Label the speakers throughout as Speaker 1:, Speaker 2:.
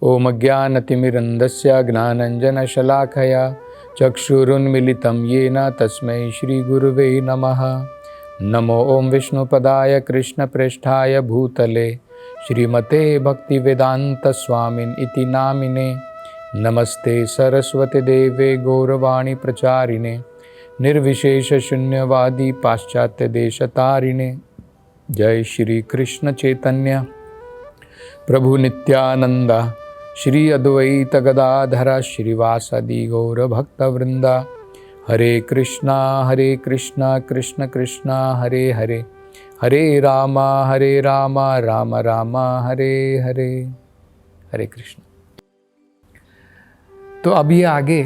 Speaker 1: ओम ज्ञानतिमिरन्धस्य ज्ञानाञ्जनशलाकया चक्षुरुन्मिलितं येन तस्मै श्रीगुरुवे नमः। नमो ओं विष्णुपदाय कृष्णप्रेष्ठाय भूतले श्रीमते भक्तिवेदान्तस्वामिन् इति नामिने। नमस्ते सरस्वती देवे गौरवाणी प्रचारिणे निर्विशेषशून्यवादी पाश्चात्यदेशतारिणे। जय श्री कृष्ण चैतन्य प्रभु नित्यानंद श्री अद्वैत गदाधर श्रीवासदि गौरभक्तवृंदा। हरे कृष्णा कृष्ण कृष्णा हरे हरे, हरे राम राम राम हरे हरे। हरे कृष्ण। तो अब ये आगे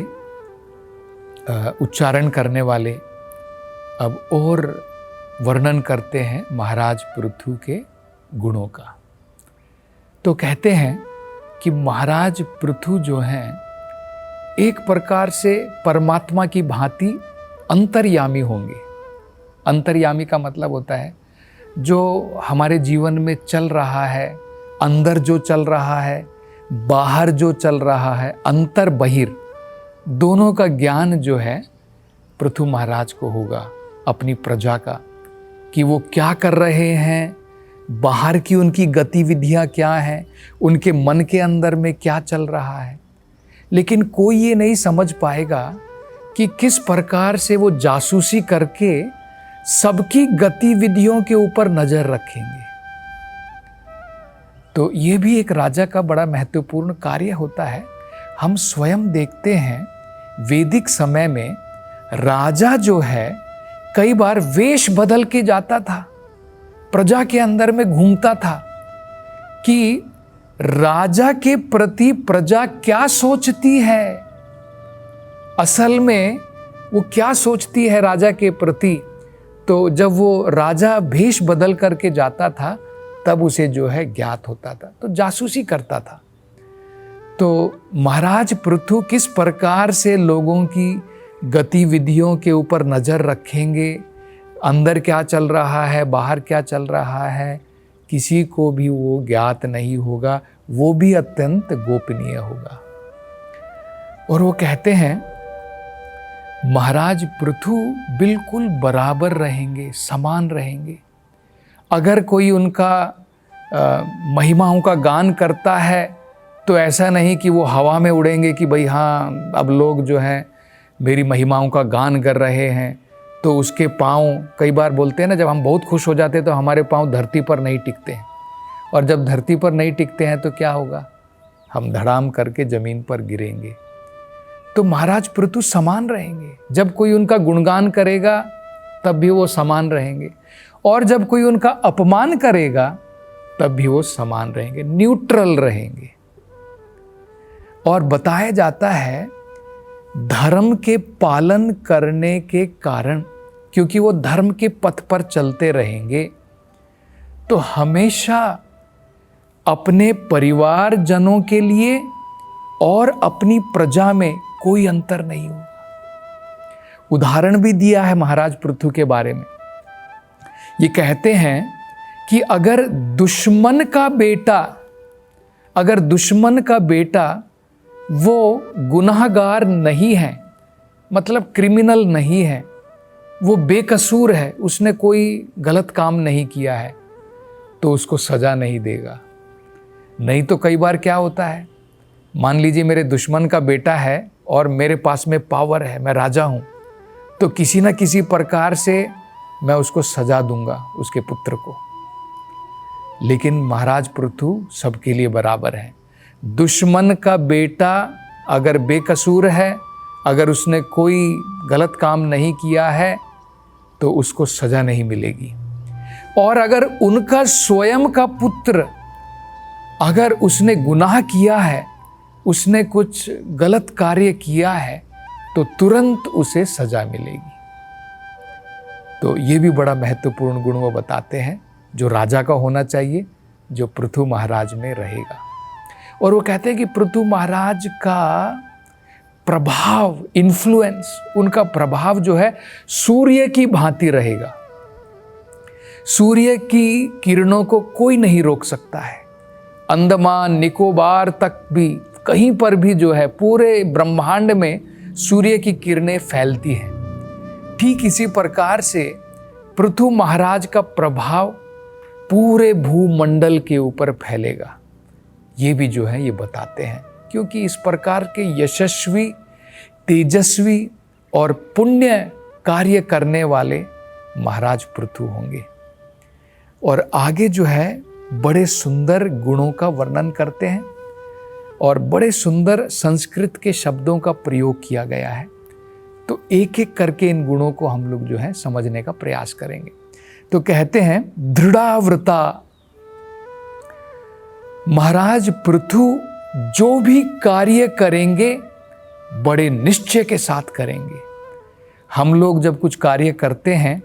Speaker 1: उच्चारण करने वाले अब और वर्णन करते हैं महाराज पृथु के गुणों का। तो कहते हैं कि महाराज पृथु जो हैं एक प्रकार से परमात्मा की भांति अंतर्यामी होंगे। अंतर्यामी का मतलब होता है जो हमारे जीवन में चल रहा है, अंदर जो चल रहा है, बाहर जो चल रहा है, अंतर बहिर दोनों का ज्ञान जो है पृथु महाराज को होगा अपनी प्रजा का, कि वो क्या कर रहे हैं, बाहर की उनकी गतिविधियां क्या हैं, उनके मन के अंदर में क्या चल रहा है। लेकिन कोई ये नहीं समझ पाएगा कि किस प्रकार से वो जासूसी करके सबकी गतिविधियों के ऊपर नजर रखेंगे। तो ये भी एक राजा का बड़ा महत्वपूर्ण कार्य होता है। हम स्वयं देखते हैं वैदिक समय में राजा जो है कई बार वेश बदल के जाता था, प्रजा के अंदर में घूमता था कि राजा के प्रति प्रजा क्या सोचती है, असल में वो क्या सोचती है राजा के प्रति। तो जब वो राजा भेष बदल करके जाता था तब उसे जो है ज्ञात होता था, तो जासूसी करता था। तो महाराज पृथु किस प्रकार से लोगों की गतिविधियों के ऊपर नजर रखेंगे, अंदर क्या चल रहा है, बाहर क्या चल रहा है, किसी को भी वो ज्ञात नहीं होगा, वो भी अत्यंत गोपनीय होगा। और वो कहते हैं महाराज पृथु बिल्कुल बराबर रहेंगे, समान रहेंगे। अगर कोई उनका महिमाओं का गान करता है तो ऐसा नहीं कि वो हवा में उड़ेंगे कि भाई हाँ अब लोग जो हैं मेरी महिमाओं का गान कर रहे हैं, तो उसके पाँव, कई बार बोलते हैं ना जब हम बहुत खुश हो जाते हैं तो हमारे पाँव धरती पर नहीं टिकते हैं, और जब धरती पर नहीं टिकते हैं तो क्या होगा, हम धड़ाम करके जमीन पर गिरेंगे। तो महाराज पृथु समान रहेंगे। जब कोई उनका गुणगान करेगा तब भी वो समान रहेंगे, और जब कोई उनका अपमान करेगा तब भी वो समान रहेंगे, न्यूट्रल रहेंगे। और बताया जाता है धर्म के पालन करने के कारण, क्योंकि वो धर्म के पथ पर चलते रहेंगे, तो हमेशा अपने परिवारजनों के लिए और अपनी प्रजा में कोई अंतर नहीं होगा। उदाहरण भी दिया है महाराज पृथु के बारे में। ये कहते हैं कि अगर दुश्मन का बेटा वो गुनाहगार नहीं है, मतलब क्रिमिनल नहीं है, वो बेकसूर है, उसने कोई गलत काम नहीं किया है, तो उसको सजा नहीं देगा। नहीं तो कई बार क्या होता है, मान लीजिए मेरे दुश्मन का बेटा है और मेरे पास में पावर है, मैं राजा हूँ, तो किसी न किसी प्रकार से मैं उसको सजा दूंगा, उसके पुत्र को। लेकिन महाराज पृथु सबके लिए बराबर है। दुश्मन का बेटा अगर बेकसूर है, अगर उसने कोई गलत काम नहीं किया है, तो उसको सजा नहीं मिलेगी। और अगर उनका स्वयं का पुत्र अगर उसने गुनाह किया है, उसने कुछ गलत कार्य किया है, तो तुरंत उसे सजा मिलेगी। तो ये भी बड़ा महत्वपूर्ण गुण वो बताते हैं जो राजा का होना चाहिए, जो पृथु महाराज में रहेगा। और वो कहते हैं कि पृथु महाराज का प्रभाव, इन्फ्लुएंस, उनका प्रभाव जो है सूर्य की भांति रहेगा। सूर्य की किरणों को कोई नहीं रोक सकता है। अंडमान निकोबार तक भी कहीं पर भी जो है पूरे ब्रह्मांड में सूर्य की किरणें फैलती हैं। ठीक इसी प्रकार से पृथु महाराज का प्रभाव पूरे भूमंडल के ऊपर फैलेगा, ये भी जो है ये बताते हैं, क्योंकि इस प्रकार के यशस्वी, तेजस्वी और पुण्य कार्य करने वाले महाराज पृथु होंगे। और आगे जो है बड़े सुंदर गुणों का वर्णन करते हैं और बड़े सुंदर संस्कृत के शब्दों का प्रयोग किया गया है। तो एक एक करके इन गुणों को हम लोग जो है समझने का प्रयास करेंगे। तो कहते हैं दृढ़ाव्रता, महाराज पृथु जो भी कार्य करेंगे बड़े निश्चय के साथ करेंगे। हम लोग जब कुछ कार्य करते हैं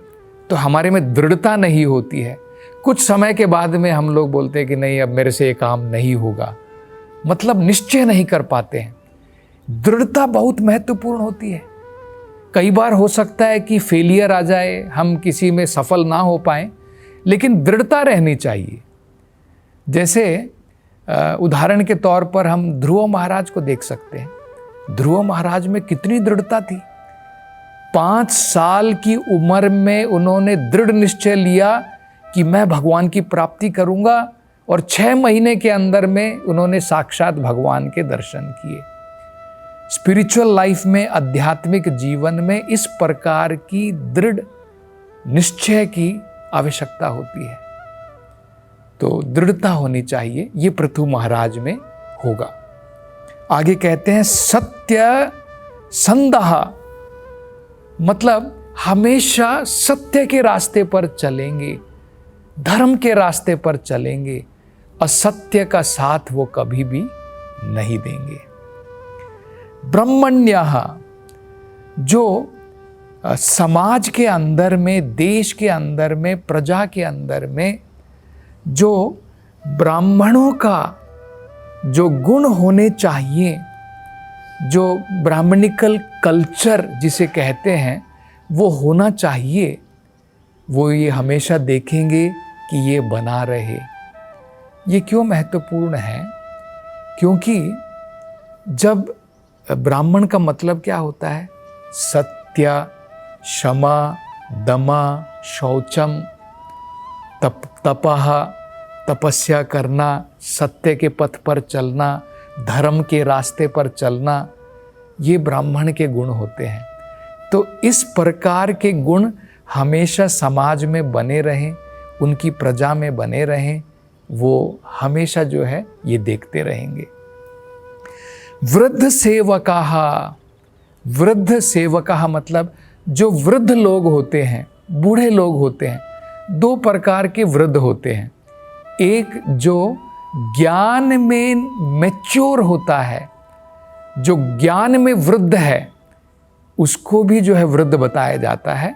Speaker 1: तो हमारे में दृढ़ता नहीं होती है। कुछ समय के बाद में हम लोग बोलते हैं कि नहीं, अब मेरे से ये काम नहीं होगा, मतलब निश्चय नहीं कर पाते हैं। दृढ़ता बहुत महत्वपूर्ण होती है। कई बार हो सकता है कि फेलियर आ जाए, हम किसी में सफल ना हो पाएं, लेकिन दृढ़ता रहनी चाहिए। जैसे उदाहरण के तौर पर हम ध्रुव महाराज को देख सकते हैं। ध्रुव महाराज में कितनी दृढ़ता थी। 5 साल की उम्र में उन्होंने दृढ़ निश्चय लिया कि मैं भगवान की प्राप्ति करूंगा, और 6 महीने के अंदर में उन्होंने साक्षात भगवान के दर्शन किए। स्पिरिचुअल लाइफ में, आध्यात्मिक जीवन में इस प्रकार की दृढ़ निश्चय की आवश्यकता होती है। तो दृढ़ता होनी चाहिए, ये पृथु महाराज में होगा। आगे कहते हैं सत्य संदह, मतलब हमेशा सत्य के रास्ते पर चलेंगे, धर्म के रास्ते पर चलेंगे, असत्य का साथ वो कभी भी नहीं देंगे। ब्रह्मण्यः, जो समाज के अंदर में, देश के अंदर में, प्रजा के अंदर में जो ब्राह्मणों का जो गुण होने चाहिए, जो ब्राह्मणिकल कल्चर जिसे कहते हैं वो होना चाहिए, वो ये हमेशा देखेंगे कि ये बना रहे। ये क्यों महत्वपूर्ण है? क्योंकि जब ब्राह्मण का मतलब क्या होता है? सत्य, क्षमा, दमा, शौचम, तपः, तपस्या करना, सत्य के पथ पर चलना, धर्म के रास्ते पर चलना, ये ब्राह्मण के गुण होते हैं। तो इस प्रकार के गुण हमेशा समाज में बने रहें, उनकी प्रजा में बने रहें, वो हमेशा जो है ये देखते रहेंगे। वृद्ध सेवकाः, वृद्ध सेवकाः मतलब जो वृद्ध लोग होते हैं, बूढ़े लोग होते हैं। 2 प्रकार के वृद्ध होते हैं। एक जो ज्ञान में मैच्योर होता है, जो ज्ञान में वृद्ध है, उसको भी जो है वृद्ध बताया जाता है।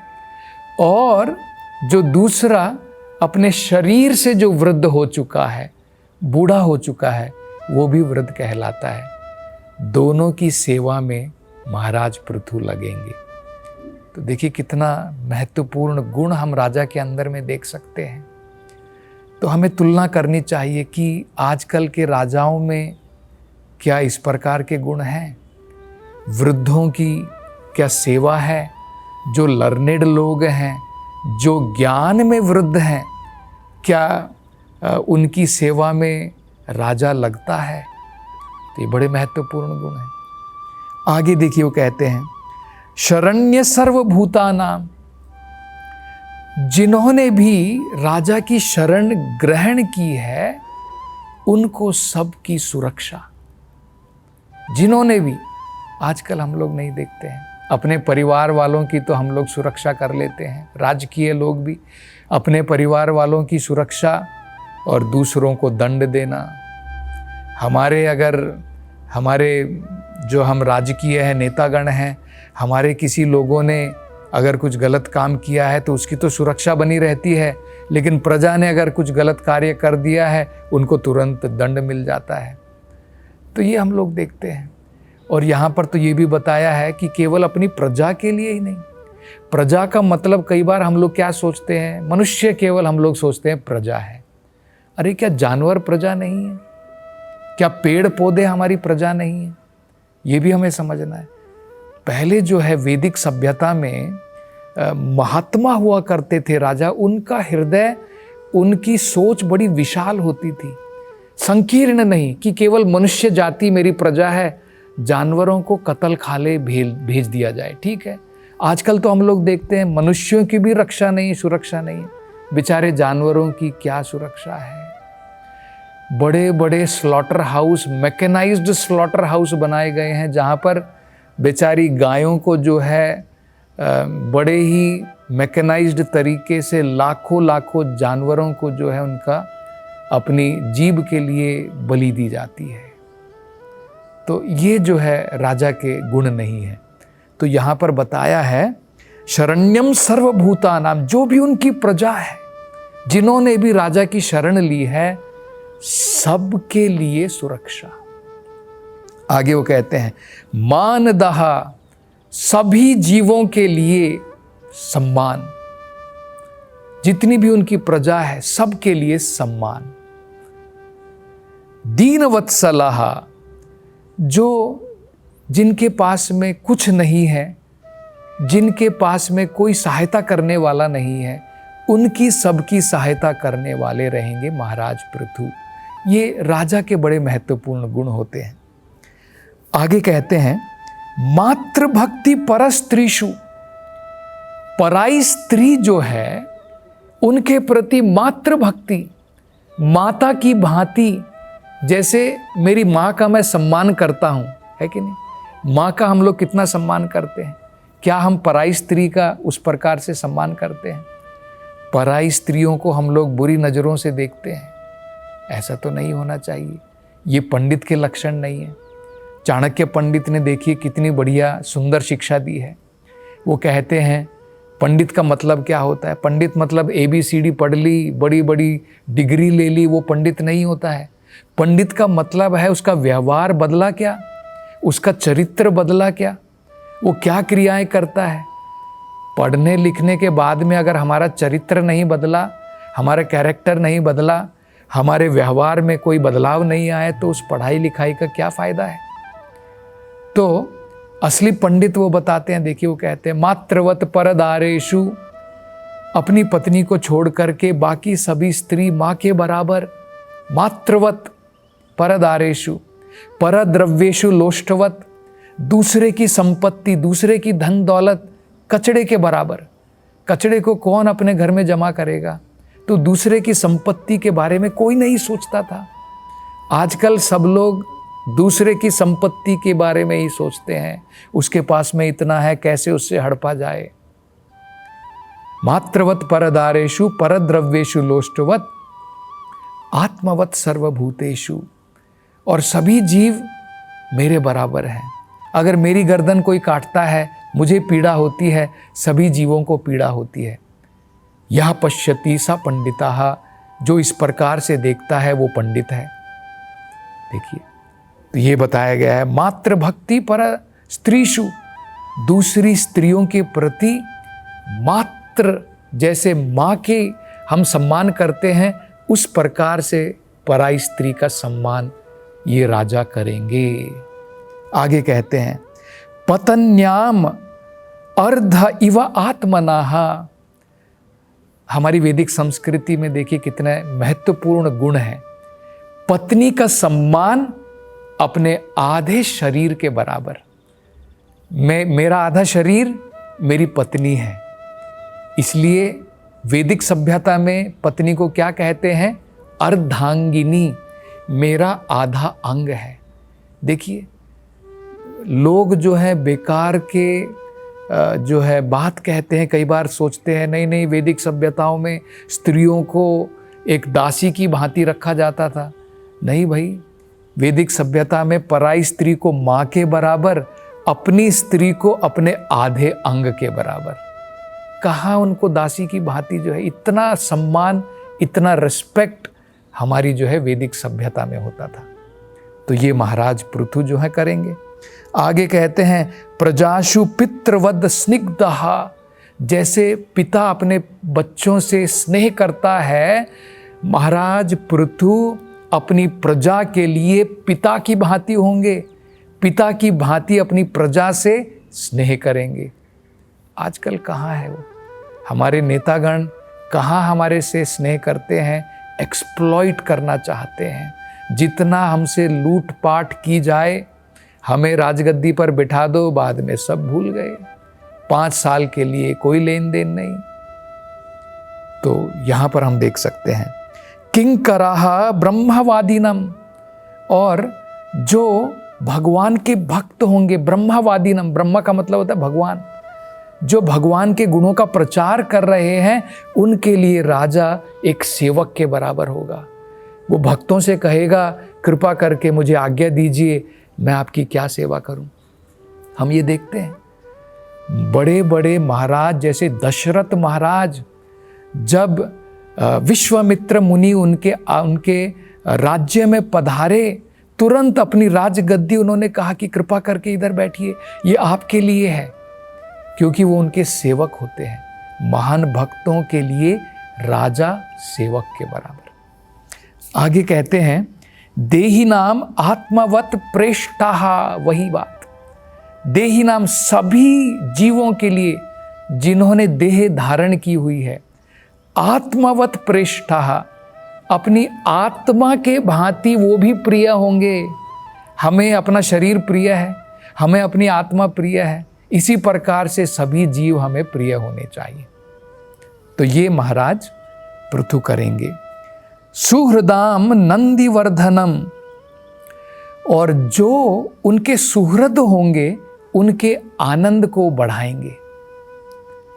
Speaker 1: और जो दूसरा अपने शरीर से जो वृद्ध हो चुका है, बूढ़ा हो चुका है, वो भी वृद्ध कहलाता है। दोनों की सेवा में महाराज पृथु लगेंगे। तो देखिए कितना महत्वपूर्ण गुण हम राजा के अंदर में देख सकते हैं। तो हमें तुलना करनी चाहिए कि आजकल के राजाओं में क्या इस प्रकार के गुण हैं? वृद्धों की क्या सेवा है? जो लर्नेड लोग हैं, जो ज्ञान में वृद्ध हैं, क्या उनकी सेवा में राजा लगता है? तो ये बड़े महत्वपूर्ण गुण हैं। आगे देखिए वो कहते हैं शरण्य सर्वभूतानाम, जिन्होंने भी राजा की शरण ग्रहण की है उनको सबकी सुरक्षा। जिन्होंने भी, आजकल हम लोग नहीं देखते हैं, अपने परिवार वालों की तो हम लोग सुरक्षा कर लेते हैं, राजकीय लोग भी अपने परिवार वालों की सुरक्षा और दूसरों को दंड देना। हमारे जो हम राजकीय हैं, नेतागण हैं, हमारे किसी लोगों ने अगर कुछ गलत काम किया है तो उसकी तो सुरक्षा बनी रहती है, लेकिन प्रजा ने अगर कुछ गलत कार्य कर दिया है उनको तुरंत दंड मिल जाता है। तो ये हम लोग देखते हैं। और यहाँ पर तो ये भी बताया है कि केवल अपनी प्रजा के लिए ही नहीं, प्रजा का मतलब कई बार हम लोग क्या सोचते हैं, मनुष्य केवल हम लोग सोचते हैं प्रजा है। अरे क्या जानवर प्रजा नहीं है? क्या पेड़ पौधे हमारी प्रजा नहीं है? ये भी हमें समझना है। पहले जो है वैदिक सभ्यता में महात्मा हुआ करते थे राजा, उनका हृदय, उनकी सोच बड़ी विशाल होती थी, संकीर्ण नहीं कि केवल मनुष्य जाति मेरी प्रजा है, जानवरों को कत्ल खाले भेज दिया जाए। ठीक है, आजकल तो हम लोग देखते हैं मनुष्यों की भी रक्षा नहीं, सुरक्षा नहीं है, बेचारे जानवरों की क्या सुरक्षा है। बड़े बड़े slaughter house, mechanized slaughter house बनाए गए हैं, जहाँ पर बेचारी गायों को जो है बड़े ही मैकेनाइज्ड तरीके से लाखों लाखों जानवरों को जो है उनका अपनी जीभ के लिए बलि दी जाती है। तो ये जो है राजा के गुण नहीं है। तो यहाँ पर बताया है शरण्यम सर्वभूतानाम, जो भी उनकी प्रजा है, जिन्होंने भी राजा की शरण ली है, सबके लिए सुरक्षा। आगे वो कहते हैं मानदहा, सभी जीवों के लिए सम्मान, जितनी भी उनकी प्रजा है सबके लिए सम्मान। दीनवत्सलः, जो जिनके पास में कुछ नहीं है, जिनके पास में कोई सहायता करने वाला नहीं है, उनकी सबकी सहायता करने वाले रहेंगे महाराज पृथु। ये राजा के बड़े महत्वपूर्ण गुण होते हैं। आगे कहते हैं मातृभक्ति परस्त्रीषु, पराई स्त्री जो है उनके प्रति मातृभक्ति, माता की भांति, जैसे मेरी माँ का मैं सम्मान करता हूँ, है कि नहीं? माँ का हम लोग कितना सम्मान करते हैं, क्या हम पराई स्त्री का उस प्रकार से सम्मान करते हैं? पराई स्त्रियों को हम लोग बुरी नज़रों से देखते हैं, ऐसा तो नहीं होना चाहिए। ये पंडित के लक्षण नहीं है। चाणक्य पंडित ने देखिए कितनी बढ़िया सुंदर शिक्षा दी है। वो कहते हैं पंडित का मतलब क्या होता है? पंडित मतलब ABCD पढ़ ली, बड़ी बड़ी डिग्री ले ली, वो पंडित नहीं होता है। पंडित का मतलब है उसका व्यवहार बदला क्या, उसका चरित्र बदला क्या, वो क्या क्रियाएं करता है। पढ़ने लिखने के बाद में अगर हमारा चरित्र नहीं बदला, हमारा कैरेक्टर नहीं बदला, हमारे व्यवहार में कोई बदलाव नहीं आया, तो उस पढ़ाई लिखाई का क्या फ़ायदा है? तो असली पंडित वो बताते हैं, देखिए वो कहते हैं मातृवत परदारेषु, अपनी पत्नी को छोड़ करके बाकी सभी स्त्री माँ के बराबर। मातृवत परदारेषु, परद्रव्येषु लोष्टवत, दूसरे की संपत्ति, दूसरे की धन दौलत कचड़े के बराबर। कचड़े को कौन अपने घर में जमा करेगा? तो दूसरे की संपत्ति के बारे में कोई नहीं सोचता था। आजकल सब लोग दूसरे की संपत्ति के बारे में ही सोचते हैं, उसके पास में इतना है, कैसे उससे हड़पा जाए। मातृवत परदारेषु परद्रव्येषु लोष्टवत आत्मवत सर्वभूतेषु, और सभी जीव मेरे बराबर हैं। अगर मेरी गर्दन कोई काटता है, मुझे पीड़ा होती है, सभी जीवों को पीड़ा होती है। यह पश्यति सा पंडिताः, जो इस प्रकार से देखता है वो पंडित है। देखिए, तो ये बताया गया है मातृभक्ति पर स्त्रीषु, दूसरी स्त्रियों के प्रति मातृ, जैसे माँ के हम सम्मान करते हैं, उस प्रकार से पराई स्त्री का सम्मान ये राजा करेंगे। आगे कहते हैं पत्न्याम अर्ध इव आत्मनाः। हमारी वैदिक संस्कृति में देखिए कितने महत्वपूर्ण गुण हैं। पत्नी का सम्मान अपने आधे शरीर के बराबर। मेरा आधा शरीर मेरी पत्नी है, इसलिए वैदिक सभ्यता में पत्नी को क्या कहते हैं? अर्धांगिनी, मेरा आधा अंग है। देखिए, लोग जो है बेकार के जो है बात कहते हैं, कई बार सोचते हैं नहीं नहीं वैदिक सभ्यताओं में स्त्रियों को एक दासी की भांति रखा जाता था। नहीं भाई, वैदिक सभ्यता में पराई स्त्री को माँ के बराबर, अपनी स्त्री को अपने आधे अंग के बराबर। कहाँ उनको दासी की भांति जो है, इतना सम्मान, इतना रिस्पेक्ट हमारी जो है वैदिक सभ्यता में होता था। तो ये महाराज पृथु जो है करेंगे। आगे कहते हैं प्रजाशु पितृवद स्निग्धः, जैसे पिता अपने बच्चों से स्नेह करता है, महाराज पृथु अपनी प्रजा के लिए पिता की भांति होंगे, पिता की भांति अपनी प्रजा से स्नेह करेंगे। आजकल कहाँ है वो? हमारे नेतागण कहाँ हमारे से स्नेह करते हैं? एक्सप्लॉइट करना चाहते हैं। जितना हमसे लूटपाट की जाए, हमें राजगद्दी पर बिठा दो, बाद में सब भूल गए। 5 साल के लिए कोई लेन देन नहीं। तो यहाँ पर हम देख सकते हैं किंकराः ब्रह्मवादिनम, और जो भगवान के भक्त होंगे, ब्रह्मवादिनम, ब्रह्म का मतलब होता है भगवान, जो भगवान के गुणों का प्रचार कर रहे हैं, उनके लिए राजा एक सेवक के बराबर होगा। वो भक्तों से कहेगा, कृपा करके मुझे आज्ञा दीजिए, मैं आपकी क्या सेवा करूं। हम ये देखते हैं बड़े बड़े महाराज, जैसे दशरथ महाराज, जब विश्वामित्र मुनि उनके राज्य में पधारे, तुरंत अपनी राजगद्दी उन्होंने कहा कि कृपा करके इधर बैठिए, ये आपके लिए है, क्योंकि वो उनके सेवक होते हैं। महान भक्तों के लिए राजा सेवक के बराबर। आगे कहते हैं देही नाम आत्मवत प्रेष्ठाः, वही बात, देही नाम सभी जीवों के लिए जिन्होंने देह धारण की हुई है, आत्मवत प्रेष्ठाः, अपनी आत्मा के भांति वो भी प्रिय होंगे। हमें अपना शरीर प्रिय है, हमें अपनी आत्मा प्रिय है, इसी प्रकार से सभी जीव हमें प्रिय होने चाहिए। तो ये महाराज पृथु करेंगे। सुहृदाम नंदिवर्धनम, और जो उनके सुहृद होंगे उनके आनंद को बढ़ाएंगे,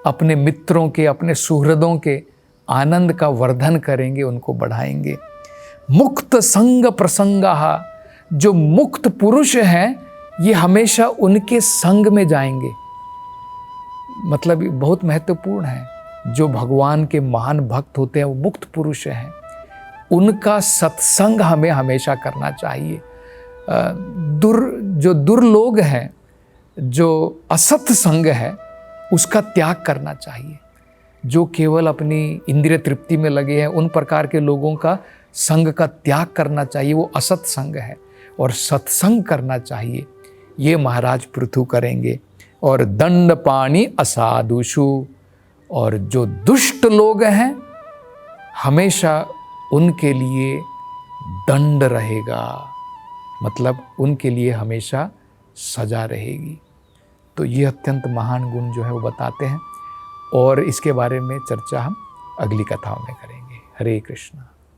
Speaker 1: अपने मित्रों के, अपने सुहृदों के आनंद का वर्धन करेंगे, उनको बढ़ाएंगे। मुक्त संग प्रसंगाः, जो मुक्त पुरुष हैं ये हमेशा उनके संग में जाएंगे। मतलब बहुत महत्वपूर्ण है। जो भगवान के महान भक्त होते हैं वो मुक्त पुरुष हैं, उनका सत्संग हमें हमेशा करना चाहिए। जो दुर्लोग हैं, जो असत संग है, उसका त्याग करना चाहिए। जो केवल अपनी इंद्रिय तृप्ति में लगे हैं, उन प्रकार के लोगों का संग का त्याग करना चाहिए, वो असत संग है, और सत्संग करना चाहिए। ये महाराज पृथु करेंगे। और दंड पाणी असाधुषु, और जो दुष्ट लोग हैं हमेशा उनके लिए दंड रहेगा, मतलब उनके लिए हमेशा सजा रहेगी। तो ये अत्यंत महान गुण जो है वो बताते हैं, और इसके बारे में चर्चा हम अगली कथाओं में करेंगे। हरे कृष्णा।